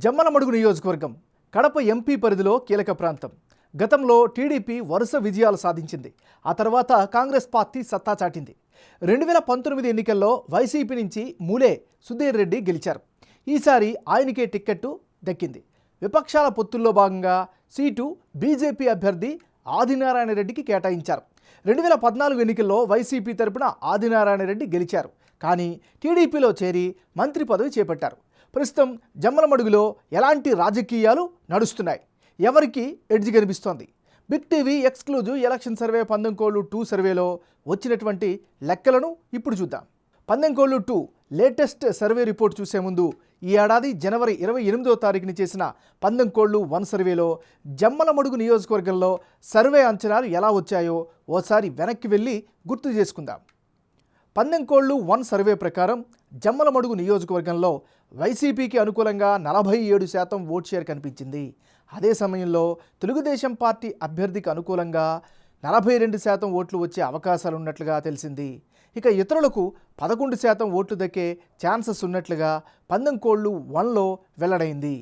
జమ్మలమడుగు నియోజకవర్గం కడప ఎంపీ పరిధిలో కీలక ప్రాంతం. గతంలో టీడీపీ వరుస విజయాలు సాధించింది. ఆ తర్వాత కాంగ్రెస్ పార్టీ సత్తా చాటింది. 2019 ఎన్నికల్లో వైసీపీ నుంచి మూలే సుధీర్ రెడ్డి గెలిచారు. ఈసారి ఆయనకే టిక్కెట్టు దక్కింది. విపక్షాల పొత్తుల్లో భాగంగా సీటు బీజేపీ అభ్యర్థి ఆదినారాయణ రెడ్డికి కేటాయించారు. 2014 ఎన్నికల్లో వైసీపీ తరపున ఆదినారాయణ రెడ్డి గెలిచారు. కానీ టీడీపీలో చేరి మంత్రి పదవి చేపట్టారు. ప్రస్తుతం జమ్మలమడుగులో ఎలాంటి రాజకీయాలు నడుస్తున్నాయి, ఎవరికి ఎడ్జ్ కనిపిస్తోంది? Big TV exclusive election survey పందెంకోళ్ళు 2 సర్వేలో వచ్చినటువంటి లెక్కలను ఇప్పుడు చూద్దాం. పందెంకోళ్ళు 2 లేటెస్ట్ సర్వే రిపోర్ట్ చూసే ముందు ఈ ఏడాది జనవరి 28వ తారీఖుని చేసిన పందెంకోళ్ళు 1 సర్వేలో జమ్మలమడుగు నియోజకవర్గంలో సర్వే అంచనాలు ఎలా వచ్చాయో ఓసారి వెనక్కి వెళ్ళి గుర్తు చేసుకుందాం. పందెంకోళ్ళు 1 సర్వే ప్రకారం జమ్మలమడుగు నియోజకవర్గంలో వైసీపీకి అనుకూలంగా 47% ఓట్ షేర్ కనిపించింది. అదే సమయంలో తెలుగుదేశం పార్టీ అభ్యర్థికి అనుకూలంగా 42% ఓట్లు వచ్చే అవకాశాలు ఉన్నట్లుగా తెలిసింది. ఇక ఇతరులకు 11% ఓట్లు దక్కే ఛాన్సెస్ ఉన్నట్లుగా పందెంకోళ్ళు 1లో వెల్లడైంది.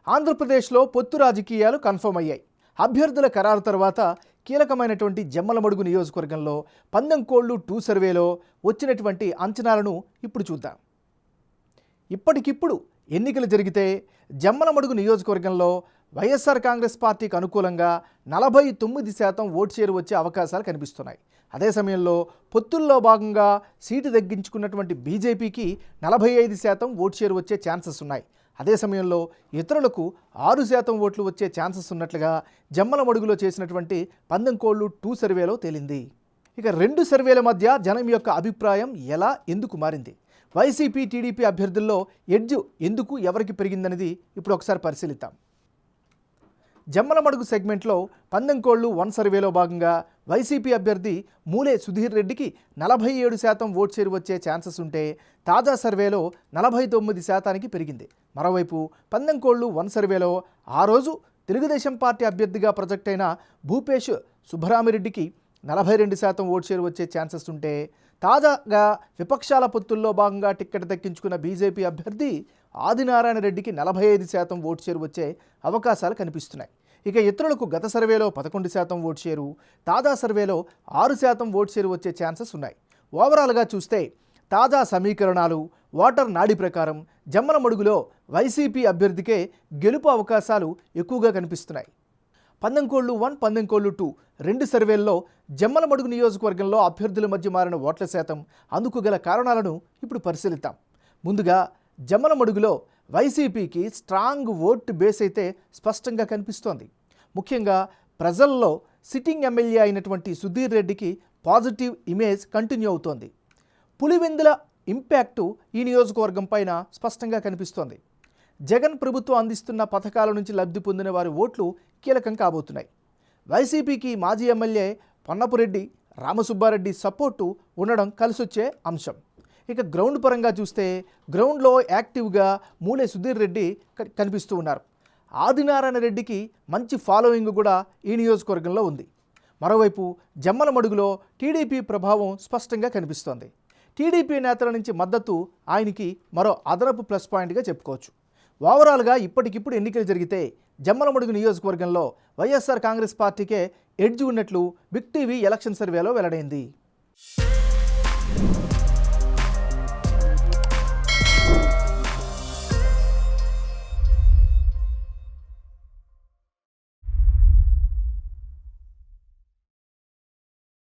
ఆంధ్రప్రదేశ్లో పొత్తు రాజకీయాలు కన్ఫర్మ్ అయ్యాయి. అభ్యర్థుల ఖరారు తర్వాత కీలకమైనటువంటి జమ్మలమడుగు నియోజకవర్గంలో పందెంకోళ్ళు 2 సర్వేలో వచ్చినటువంటి అంచనాలను ఇప్పుడు చూద్దాం. ఇప్పటికిప్పుడు ఎన్నికలు జరిగితే జమ్మలమడుగు నియోజకవర్గంలో వైఎస్ఆర్ కాంగ్రెస్ పార్టీకి అనుకూలంగా 49% ఓట్ షేర్ వచ్చే అవకాశాలు కనిపిస్తున్నాయి. అదే సమయంలో పొత్తుల్లో భాగంగా సీటు తగ్గించుకున్నటువంటి బీజేపీకి 45% ఓట్ షేర్ వచ్చే ఛాన్సెస్ ఉన్నాయి. అదే సమయంలో ఇతరులకు 6% ఓట్లు వచ్చే ఛాన్సెస్ ఉన్నట్లుగా జమ్మలమడుగులో చేసినటువంటి పందెంకోళ్ళు 2 సర్వేలో తేలింది. ఇక 2 సర్వేల మధ్య జనం యొక్క అభిప్రాయం ఎలా ఎందుకు మారింది? వైసీపీ టీడీపీ అభ్యర్థుల్లో ఎడ్జ్ ఎందుకు ఎవరికి పెరిగిందనేది ఇప్పుడు ఒకసారి పరిశీలిద్దాం. జమ్మలమడుగు సెగ్మెంట్లో పందెంకోళ్ళు 1 సర్వేలో భాగంగా వైసీపీ అభ్యర్థి మూలే సుధీర్ రెడ్డికి 47% ఓట్ షేర్ వచ్చే ఛాన్సెస్ ఉంటే తాజా సర్వేలో 49%కి పెరిగింది. మరోవైపు పందెంకోళ్ళు 1 సర్వేలో ఆ రోజు తెలుగుదేశం పార్టీ అభ్యర్థిగా ప్రొజెక్ట్ అయిన భూపేష్ సుబ్బరామిరెడ్డికి 42% ఓట్ షేర్ వచ్చే ఛాన్సెస్ ఉంటే తాజాగా విపక్షాల పొత్తుల్లో భాగంగా టిక్కెట్ దక్కించుకున్న బీజేపీ అభ్యర్థి ఆదినారాయణ రెడ్డికి 45% ఓట్ షేర్ వచ్చే అవకాశాలు కనిపిస్తున్నాయి. ఇక ఇతరులకు గత సర్వేలో 11% ఓట్ షేరు, తాజా సర్వేలో 6% ఓట్ షేర్ వచ్చే ఛాన్సెస్ ఉన్నాయి. ఓవరాల్గా చూస్తే తాజా సమీకరణాలు, ఓటర్ నాడి ప్రకారం జమ్మలమడుగులో వైసీపీ అభ్యర్థికే గెలుపు అవకాశాలు ఎక్కువగా కనిపిస్తున్నాయి. పందెంకోళ్ళు 1, పందెంకోళ్ళు 2 2 సర్వేల్లో జమ్మలమడుగు నియోజకవర్గంలో అభ్యర్థుల మధ్య మారిన ఓట్ల శాతం, అందుకు గల కారణాలను ఇప్పుడు పరిశీలిద్దాం. ముందుగా జమ్మలమడుగులో వైసీపీకి స్ట్రాంగ్ ఓట్ బేస్ అయితే స్పష్టంగా కనిపిస్తోంది. ముఖ్యంగా ప్రజల్లో సిట్టింగ్ ఎమ్మెల్యే అయినటువంటి సుధీర్ రెడ్డికి పాజిటివ్ ఇమేజ్ కంటిన్యూ అవుతోంది. పులివెందుల ఇంపాక్టు ఈ నియోజకవర్గం పైన స్పష్టంగా కనిపిస్తోంది. జగన్ ప్రభుత్వం అందిస్తున్న పథకాల నుంచి లబ్ధి పొందిన వారి ఓట్లు కీలకం కాబోతున్నాయి. వైసీపీకి మాజీ ఎమ్మెల్యే పొన్నపురెడ్డి రామసుబ్బారెడ్డి సపోర్టు ఉండడం కలిసొచ్చే అంశం. ఇక గ్రౌండ్ పరంగా చూస్తే గ్రౌండ్లో యాక్టివ్గా మూలే సుధీర్ రెడ్డి కనిపిస్తూ ఉన్నారు. ఆదినారాయణ రెడ్డికి మంచి ఫాలోయింగ్ కూడా ఈ నియోజకవర్గంలో ఉంది. మరోవైపు జమ్మలమడుగులో టీడీపీ ప్రభావం స్పష్టంగా కనిపిస్తోంది. టీడీపీ నేతల నుంచి మద్దతు ఆయనకి మరో అదనపు ప్లస్ పాయింట్గా చెప్పుకోవచ్చు. ఓవరాల్గా ఇప్పటికిప్పుడు ఎన్నికలు జరిగితే జమ్మలమడుగు నియోజకవర్గంలో వైఎస్ఆర్ కాంగ్రెస్ పార్టీకే ఎడ్జ్ ఉన్నట్లు బిగ్ టీవీ ఎలక్షన్ సర్వేలో వెల్లడైంది.